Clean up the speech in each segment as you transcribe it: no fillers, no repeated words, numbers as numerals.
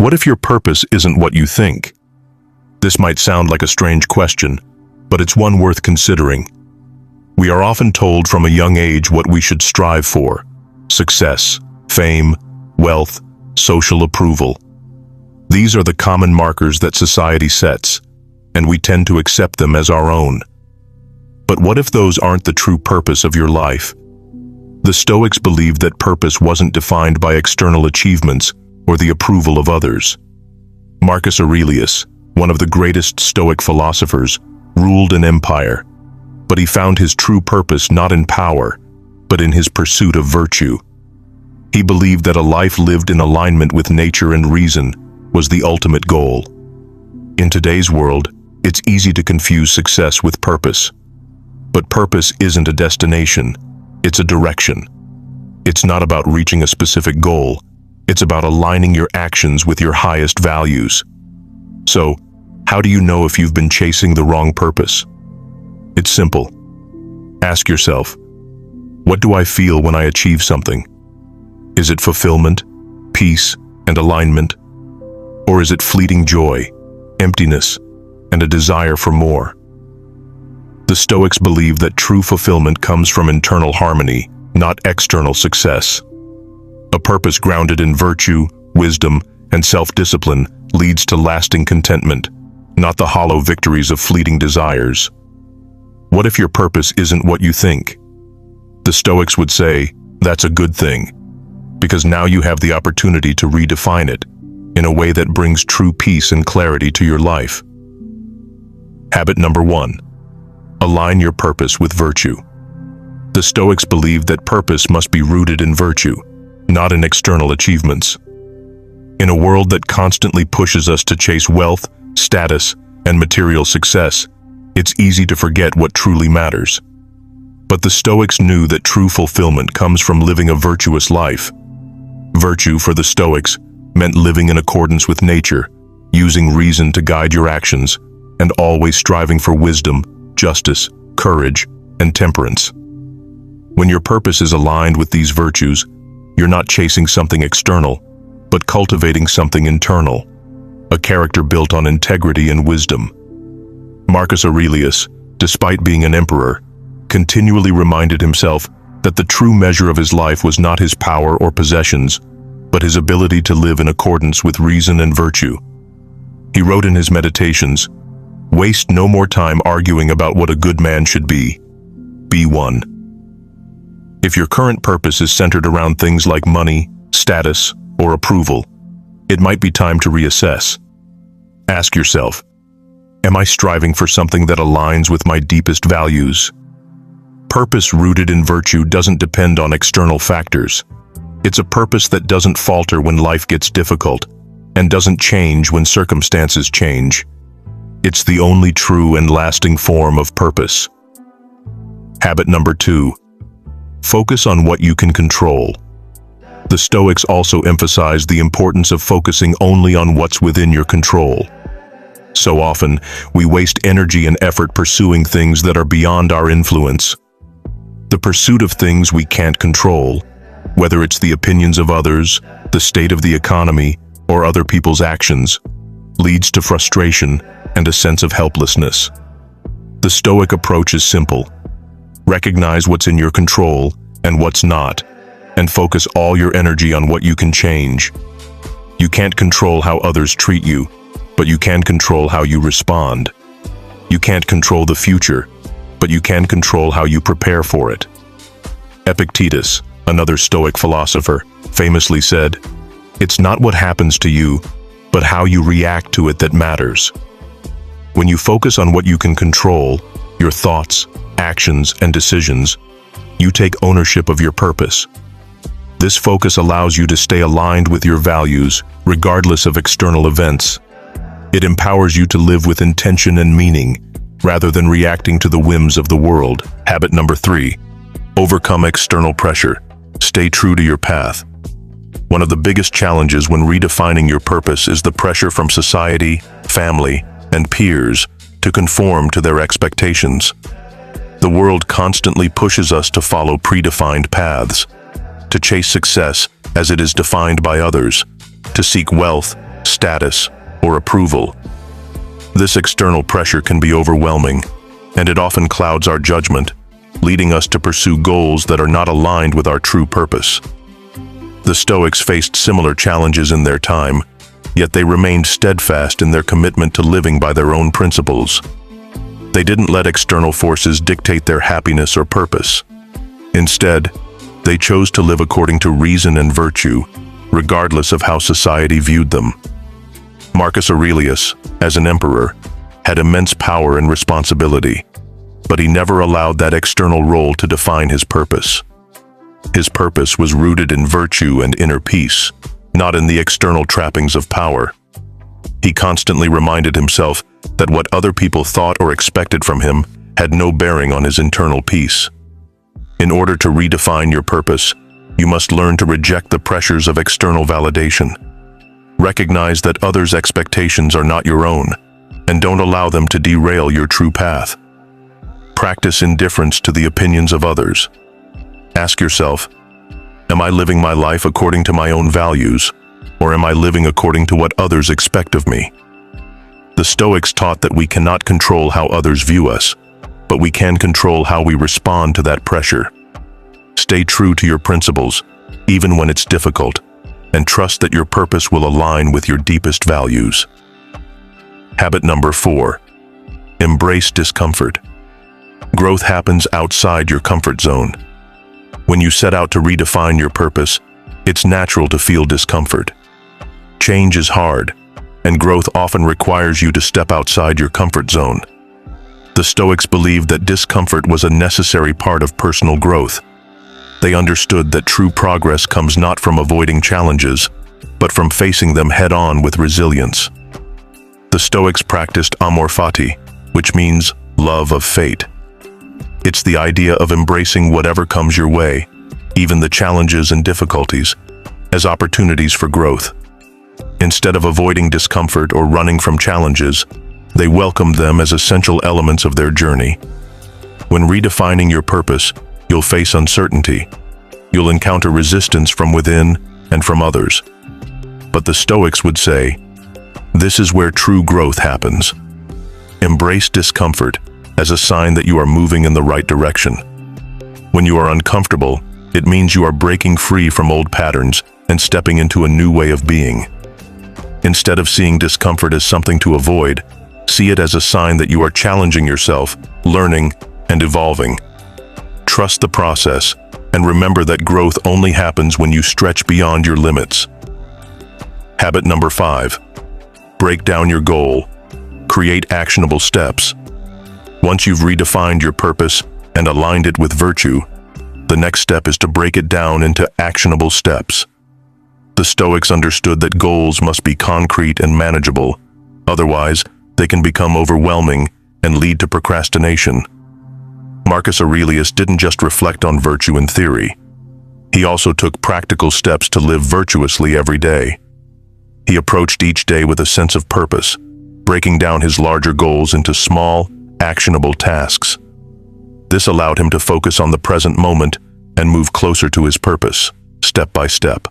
What if your purpose isn't what you think? This might sound like a strange question, but it's one worth considering. We are often told from a young age what we should strive for: success, fame, wealth, social approval. These are the common markers that society sets, and we tend to accept them as our own. But what if those aren't the true purpose of your life? The Stoics believed that purpose wasn't defined by external achievements or the approval of others. Marcus Aurelius, one of the greatest Stoic philosophers, ruled an empire, but he found his true purpose not in power, but in his pursuit of virtue. He believed that a life lived in alignment with nature and reason was the ultimate goal. In today's world, it's easy to confuse success with purpose. But purpose isn't a destination, it's a direction. It's not about reaching a specific goal, it's about aligning your actions with your highest values. So, how do you know if you've been chasing the wrong purpose? It's simple. Ask yourself, what do I feel when I achieve something? Is it fulfillment, peace, and alignment? Or is it fleeting joy, emptiness, and a desire for more? The Stoics believe that true fulfillment comes from internal harmony, not external success. A purpose grounded in virtue, wisdom, and self-discipline leads to lasting contentment, not the hollow victories of fleeting desires. What if your purpose isn't what you think? The Stoics would say, that's a good thing, because now you have the opportunity to redefine it in a way that brings true peace and clarity to your life. Habit number 1. Align your purpose with virtue. The Stoics believed that purpose must be rooted in virtue, not in external achievements. In a world that constantly pushes us to chase wealth, status, and material success, it's easy to forget what truly matters. But the Stoics knew that true fulfillment comes from living a virtuous life. Virtue for the Stoics meant living in accordance with nature, using reason to guide your actions, and always striving for wisdom, justice, courage, and temperance. When your purpose is aligned with these virtues, you're not chasing something external, but cultivating something internal, a character built on integrity and wisdom. Marcus Aurelius, despite being an emperor, continually reminded himself that the true measure of his life was not his power or possessions, but his ability to live in accordance with reason and virtue. He wrote in his meditations, "Waste no more time arguing about what a good man should be. Be one." If your current purpose is centered around things like money, status, or approval, it might be time to reassess. Ask yourself, am I striving for something that aligns with my deepest values? Purpose rooted in virtue doesn't depend on external factors. It's a purpose that doesn't falter when life gets difficult, and doesn't change when circumstances change. It's the only true and lasting form of purpose. Habit number 2. Focus on what you can control. The Stoics also emphasize the importance of focusing only on what's within your control. So often, we waste energy and effort pursuing things that are beyond our influence. The pursuit of things we can't control, whether it's the opinions of others, the state of the economy, or other people's actions, leads to frustration and a sense of helplessness. The Stoic approach is simple. Recognize what's in your control and what's not, and focus all your energy on what you can change. You can't control how others treat you, but you can control how you respond. You can't control the future, but you can control how you prepare for it. Epictetus, another Stoic philosopher, famously said, "It's not what happens to you, but how you react to it that matters." When you focus on what you can control, your thoughts, actions, and decisions, you take ownership of your purpose. This focus allows you to stay aligned with your values, regardless of external events. It empowers you to live with intention and meaning, rather than reacting to the whims of the world. Habit number 3. Overcome external pressure. Stay true to your path. One of the biggest challenges when redefining your purpose is the pressure from society, family, and peers to conform to their expectations. The world constantly pushes us to follow predefined paths, to chase success as it is defined by others, to seek wealth status, or approval. This external pressure can be overwhelming, and it often clouds our judgment, leading us to pursue goals that are not aligned with our true purpose. The Stoics faced similar challenges in their time, yet they remained steadfast in their commitment to living by their own principles. They didn't let external forces dictate their happiness or purpose. Instead, they chose to live according to reason and virtue, regardless of how society viewed them. Marcus Aurelius, as an emperor, had immense power and responsibility, but he never allowed that external role to define his purpose. His purpose was rooted in virtue and inner peace, not in the external trappings of power. He constantly reminded himself that what other people thought or expected from him had no bearing on his internal peace. In order to redefine your purpose, you must learn to reject the pressures of external validation. Recognize that others' expectations are not your own, and don't allow them to derail your true path. Practice indifference to the opinions of others. Ask yourself, am I living my life according to my own values, or am I living according to what others expect of me? The Stoics taught that we cannot control how others view us, but we can control how we respond to that pressure. Stay true to your principles, even when it's difficult, and trust that your purpose will align with your deepest values. Habit number 4. Embrace discomfort. Growth happens outside your comfort zone. When you set out to redefine your purpose, it's natural to feel discomfort. Change is hard, and growth often requires you to step outside your comfort zone. The Stoics believed that discomfort was a necessary part of personal growth. They understood that true progress comes not from avoiding challenges, but from facing them head-on with resilience. The Stoics practiced amor fati, which means love of fate. It's the idea of embracing whatever comes your way, even the challenges and difficulties, as opportunities for growth. Instead of avoiding discomfort or running from challenges, they welcomed them as essential elements of their journey. When redefining your purpose, you'll face uncertainty. You'll encounter resistance from within and from others. But the Stoics would say, this is where true growth happens. Embrace discomfort as a sign that you are moving in the right direction. When you are uncomfortable, it means you are breaking free from old patterns and stepping into a new way of being. Instead of seeing discomfort as something to avoid, see it as a sign that you are challenging yourself, learning, and evolving. Trust the process, and remember that growth only happens when you stretch beyond your limits. Habit number 5. Break down your goal. Create actionable steps. Once you've redefined your purpose and aligned it with virtue, the next step is to break it down into actionable steps. The Stoics understood that goals must be concrete and manageable. Otherwise, they can become overwhelming and lead to procrastination. Marcus Aurelius didn't just reflect on virtue in theory. He also took practical steps to live virtuously every day. He approached each day with a sense of purpose, breaking down his larger goals into small, actionable tasks. This allowed him to focus on the present moment and move closer to his purpose, step by step.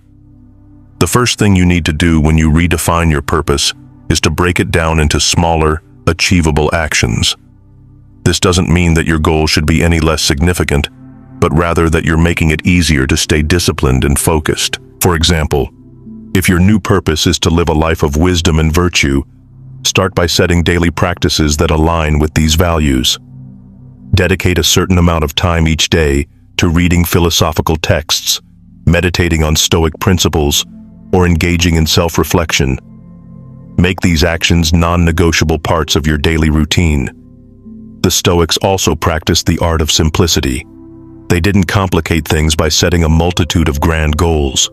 The first thing you need to do when you redefine your purpose is to break it down into smaller, achievable actions. This doesn't mean that your goal should be any less significant, but rather that you're making it easier to stay disciplined and focused. For example, if your new purpose is to live a life of wisdom and virtue, start by setting daily practices that align with these values. Dedicate a certain amount of time each day to reading philosophical texts, meditating on Stoic principles, or engaging in self-reflection. Make these actions non-negotiable parts of your daily routine. The Stoics also practiced the art of simplicity. They didn't complicate things by setting a multitude of grand goals.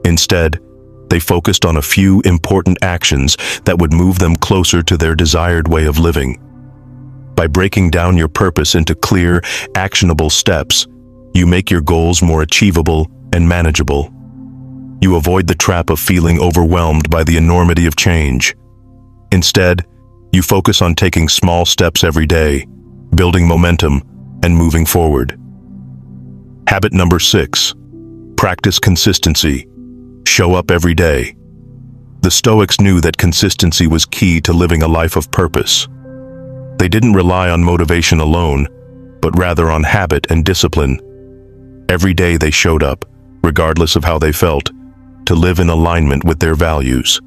Instead, they focused on a few important actions that would move them closer to their desired way of living. By breaking down your purpose into clear, actionable steps, you make your goals more achievable and manageable. You avoid the trap of feeling overwhelmed by the enormity of change. Instead, you focus on taking small steps every day, building momentum, and moving forward. Habit number 6. Practice consistency. Show up every day. The Stoics knew that consistency was key to living a life of purpose. They didn't rely on motivation alone, but rather on habit and discipline. Every day they showed up, regardless of how they felt, to live in alignment with their values.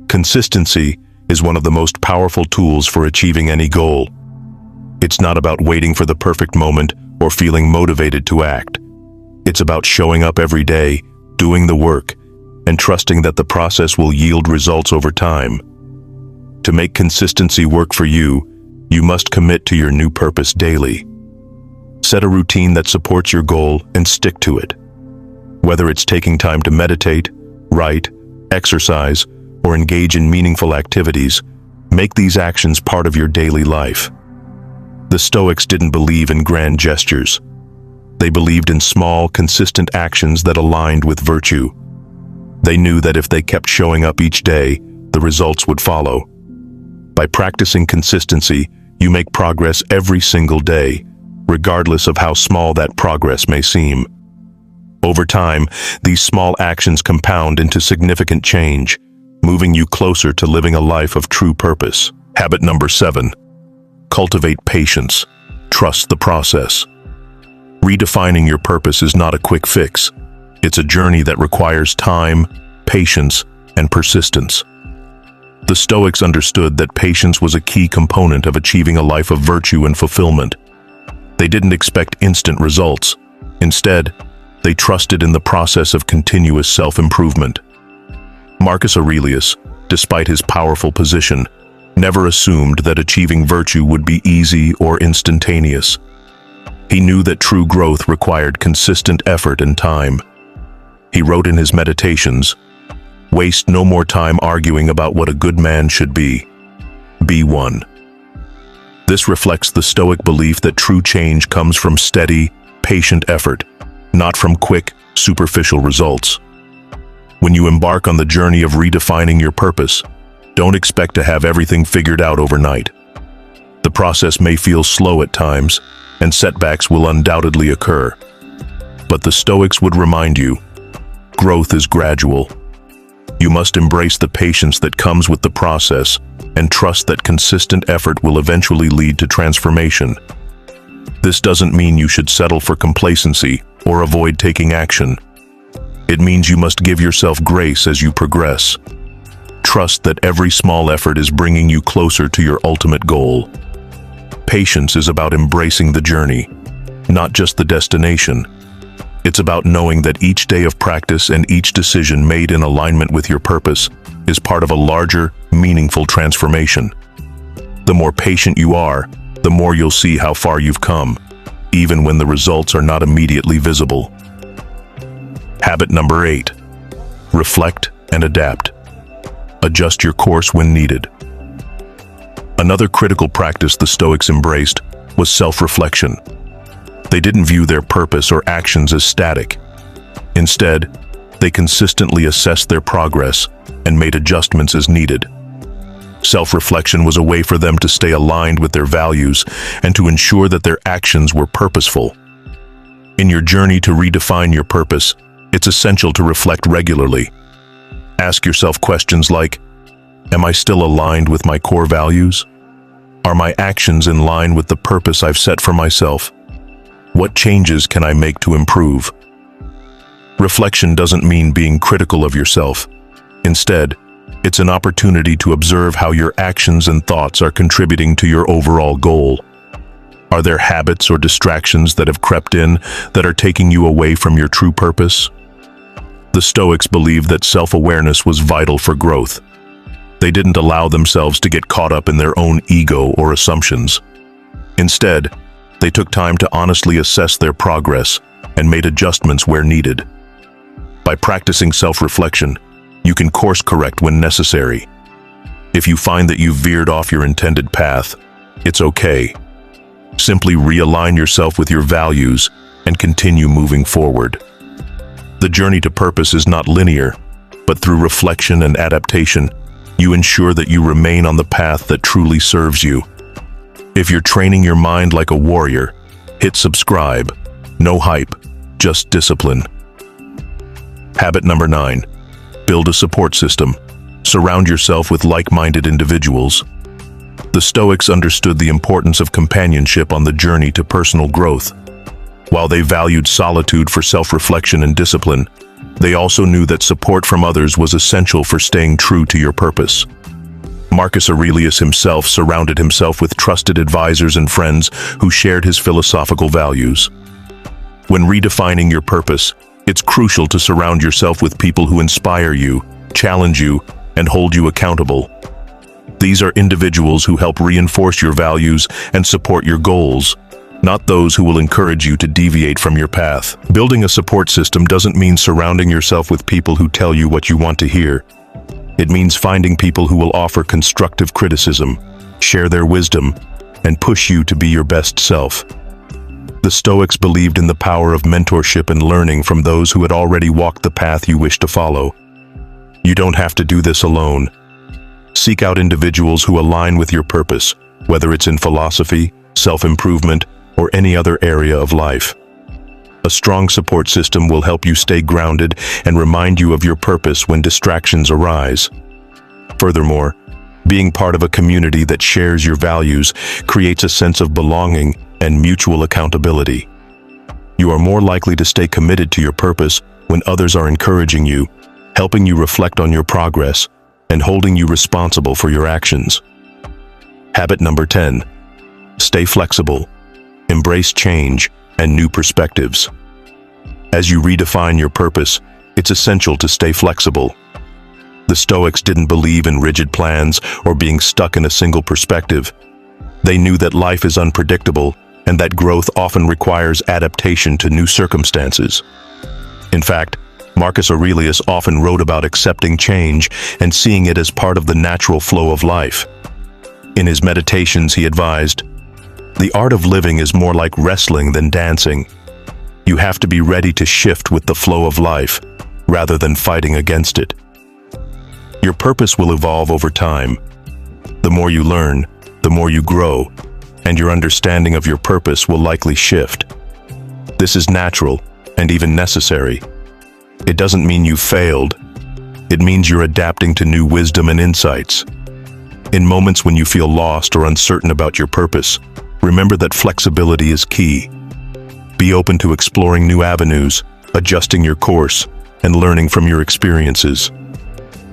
Consistency is one of the most powerful tools for achieving any goal. It's not about waiting for the perfect moment or feeling motivated to act. It's about showing up every day, doing the work, and trusting that the process will yield results over time. To make consistency work for you, you must commit to your new purpose daily. Set a routine that supports your goal and stick to it. Whether it's taking time to meditate, write, exercise, or engage in meaningful activities, make these actions part of your daily life. The Stoics didn't believe in grand gestures. They believed in small, consistent actions that aligned with virtue. They knew that if they kept showing up each day, the results would follow. By practicing consistency, you make progress every single day, regardless of how small that progress may seem. Over time, these small actions compound into significant change, moving you closer to living a life of true purpose. Habit number 7. Cultivate patience. Trust the process. Redefining your purpose is not a quick fix. It's a journey that requires time, patience, and persistence. The Stoics understood that patience was a key component of achieving a life of virtue and fulfillment. They didn't expect instant results. Instead, they trusted in the process of continuous self-improvement. Marcus Aurelius, despite his powerful position, never assumed that achieving virtue would be easy or instantaneous. He knew that true growth required consistent effort and time. He wrote in his Meditations, "Waste no more time arguing about what a good man should be. Be one." This reflects the Stoic belief that true change comes from steady, patient effort, not from quick, superficial results. When you embark on the journey of redefining your purpose, don't expect to have everything figured out overnight. The process may feel slow at times, and setbacks will undoubtedly occur. But the Stoics would remind you, growth is gradual. You must embrace the patience that comes with the process and trust that consistent effort will eventually lead to transformation. This doesn't mean you should settle for complacency or avoid taking action. It means you must give yourself grace as you progress. Trust that every small effort is bringing you closer to your ultimate goal. Patience is about embracing the journey, not just the destination. It's about knowing that each day of practice and each decision made in alignment with your purpose is part of a larger, meaningful transformation. The more patient you are, the more you'll see how far you've come, even when the results are not immediately visible. Habit number 8. Reflect and adapt. Adjust your course when needed. Another critical practice the Stoics embraced was self-reflection. They didn't view their purpose or actions as static. Instead, they consistently assessed their progress and made adjustments as needed. Self-reflection was a way for them to stay aligned with their values and to ensure that their actions were purposeful. In your journey to redefine your purpose, it's essential to reflect regularly. Ask yourself questions like, am I still aligned with my core values? Are my actions in line with the purpose I've set for myself? What changes can I make to improve? Reflection doesn't mean being critical of yourself. Instead, it's an opportunity to observe how your actions and thoughts are contributing to your overall goal. Are there habits or distractions that have crept in that are taking you away from your true purpose? The Stoics believed that self-awareness was vital for growth. They didn't allow themselves to get caught up in their own ego or assumptions. Instead, they took time to honestly assess their progress and made adjustments where needed. By practicing self-reflection, you can course correct when necessary. If you find that you've veered off your intended path, it's okay. Simply realign yourself with your values and continue moving forward. The journey to purpose is not linear, but through reflection and adaptation, you ensure that you remain on the path that truly serves you. If you're training your mind like a warrior, hit subscribe. No hype, just discipline. Habit number 9. Build a support system. Surround yourself with like-minded individuals. The Stoics understood the importance of companionship on the journey to personal growth. While they valued solitude for self-reflection and discipline, they also knew that support from others was essential for staying true to your purpose. Marcus Aurelius himself surrounded himself with trusted advisors and friends who shared his philosophical values. When redefining your purpose, it's crucial to surround yourself with people who inspire you, challenge you, and hold you accountable. These are individuals who help reinforce your values and support your goals, not those who will encourage you to deviate from your path. Building a support system doesn't mean surrounding yourself with people who tell you what you want to hear. It means finding people who will offer constructive criticism, share their wisdom, and push you to be your best self. The Stoics believed in the power of mentorship and learning from those who had already walked the path you wish to follow. You don't have to do this alone. Seek out individuals who align with your purpose, whether it's in philosophy, self-improvement, or any other area of life. A strong support system will help you stay grounded and remind you of your purpose when distractions arise. Furthermore, being part of a community that shares your values creates a sense of belonging and mutual accountability. You are more likely to stay committed to your purpose when others are encouraging you, helping you reflect on your progress, and holding you responsible for your actions. Habit number 10. Stay flexible. Embrace change and new perspectives. As you redefine your purpose, it's essential to stay flexible. The Stoics didn't believe in rigid plans or being stuck in a single perspective. They knew that life is unpredictable and that growth often requires adaptation to new circumstances. In fact, Marcus Aurelius often wrote about accepting change and seeing it as part of the natural flow of life. In his meditations, he advised, "The art of living is more like wrestling than dancing. You have to be ready to shift with the flow of life, rather than fighting against it." Your purpose will evolve over time. The more you learn, the more you grow, and your understanding of your purpose will likely shift. This is natural and even necessary. It doesn't mean you failed. It means you're adapting to new wisdom and insights. In moments when you feel lost or uncertain about your purpose, remember that flexibility is key. Be open to exploring new avenues, adjusting your course, and learning from your experiences.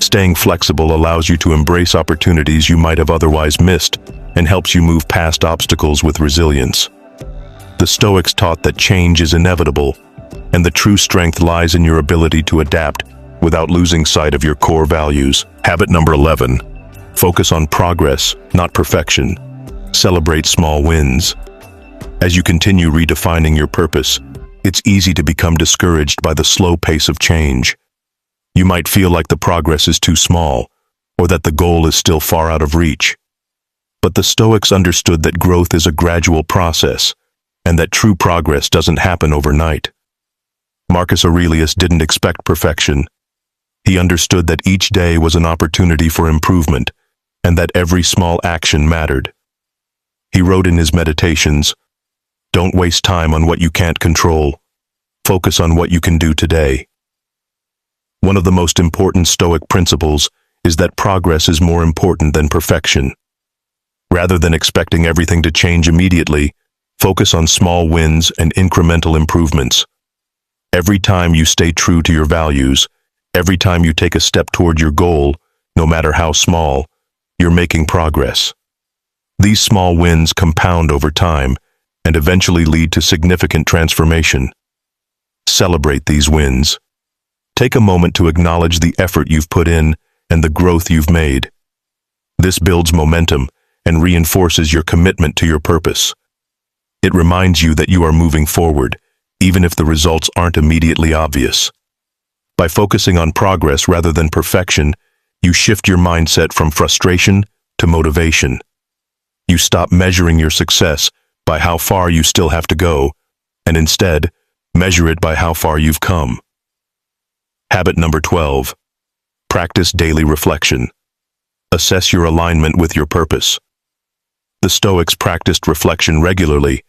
Staying flexible allows you to embrace opportunities you might have otherwise missed and helps you move past obstacles with resilience. The Stoics taught that change is inevitable, and the true strength lies in your ability to adapt without losing sight of your core values. Habit number 11. Focus on progress, not perfection. Celebrate small wins. As you continue redefining your purpose, it's easy to become discouraged by the slow pace of change. You might feel like the progress is too small, or that the goal is still far out of reach. But the Stoics understood that growth is a gradual process, and that true progress doesn't happen overnight. Marcus Aurelius didn't expect perfection. He understood that each day was an opportunity for improvement, and that every small action mattered. He wrote in his meditations, "Don't waste time on what you can't control. Focus on what you can do today." One of the most important Stoic principles is that progress is more important than perfection. Rather than expecting everything to change immediately, focus on small wins and incremental improvements. Every time you stay true to your values, every time you take a step toward your goal, no matter how small, you're making progress. These small wins compound over time and eventually lead to significant transformation. Celebrate these wins. Take a moment to acknowledge the effort you've put in and the growth you've made. This builds momentum and reinforces your commitment to your purpose. It reminds you that you are moving forward, even if the results aren't immediately obvious. By focusing on progress rather than perfection, you shift your mindset from frustration to motivation. You stop measuring your success by how far you still have to go, and instead, measure it by how far you've come. Habit number 12. Practice daily reflection. Assess your alignment with your purpose. The Stoics practiced reflection regularly,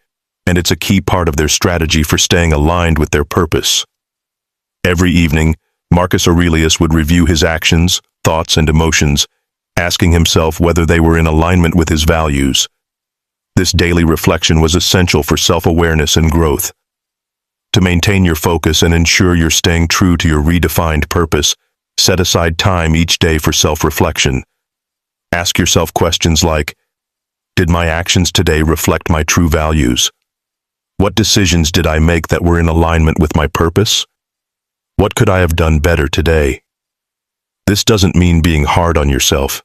and it's a key part of their strategy for staying aligned with their purpose. Every evening, Marcus Aurelius would review his actions, thoughts, and emotions, asking himself whether they were in alignment with his values. This daily reflection was essential for self-awareness and growth. To maintain your focus and ensure you're staying true to your redefined purpose, set aside time each day for self-reflection. Ask yourself questions like, did my actions today reflect my true values? What decisions did I make that were in alignment with my purpose? What could I have done better today? This doesn't mean being hard on yourself.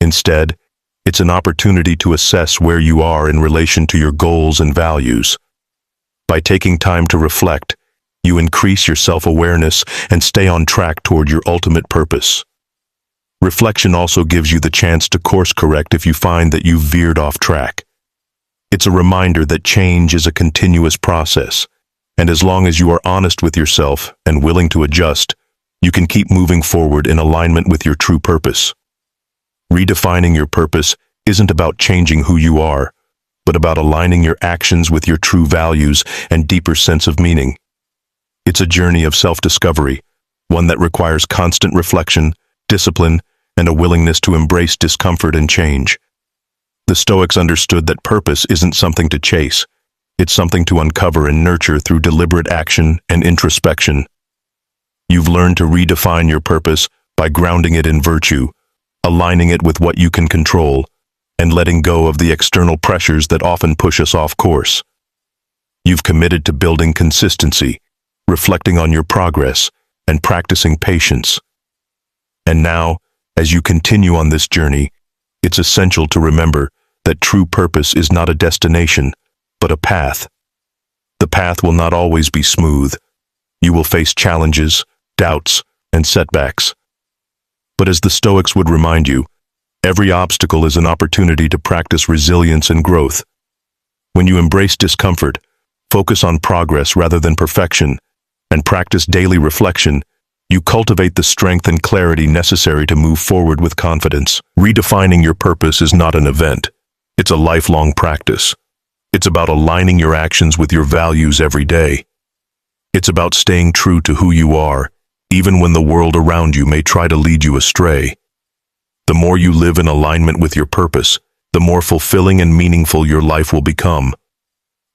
Instead, it's an opportunity to assess where you are in relation to your goals and values. By taking time to reflect, you increase your self-awareness and stay on track toward your ultimate purpose. Reflection also gives you the chance to course correct if you find that you've veered off track. It's a reminder that change is a continuous process, and as long as you are honest with yourself and willing to adjust, you can keep moving forward in alignment with your true purpose. Redefining your purpose isn't about changing who you are, but about aligning your actions with your true values and deeper sense of meaning. It's a journey of self-discovery, one that requires constant reflection, discipline, and a willingness to embrace discomfort and change. The Stoics understood that purpose isn't something to chase. It's something to uncover and nurture through deliberate action and introspection. You've learned to redefine your purpose by grounding it in virtue, aligning it with what you can control, and letting go of the external pressures that often push us off course. You've committed to building consistency, reflecting on your progress, and practicing patience. And now, as you continue on this journey, it's essential to remember that true purpose is not a destination, but a path. The path will not always be smooth. You will face challenges, doubts, and setbacks. But as the Stoics would remind you, every obstacle is an opportunity to practice resilience and growth. When you embrace discomfort, focus on progress rather than perfection, and practice daily reflection, you cultivate the strength and clarity necessary to move forward with confidence. Redefining your purpose is not an event. It's a lifelong practice. It's about aligning your actions with your values every day. It's about staying true to who you are, even when the world around you may try to lead you astray. The more you live in alignment with your purpose, the more fulfilling and meaningful your life will become.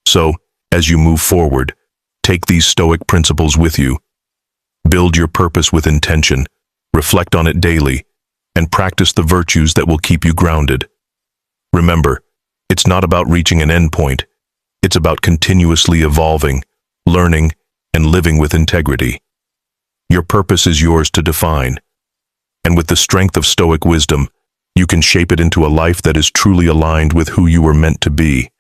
So, as you move forward, take these Stoic principles with you. Build your purpose with intention, reflect on it daily, and practice the virtues that will keep you grounded. Remember, it's not about reaching an endpoint. It's about continuously evolving, learning, and living with integrity. Your purpose is yours to define, and with the strength of Stoic wisdom, you can shape it into a life that is truly aligned with who you were meant to be.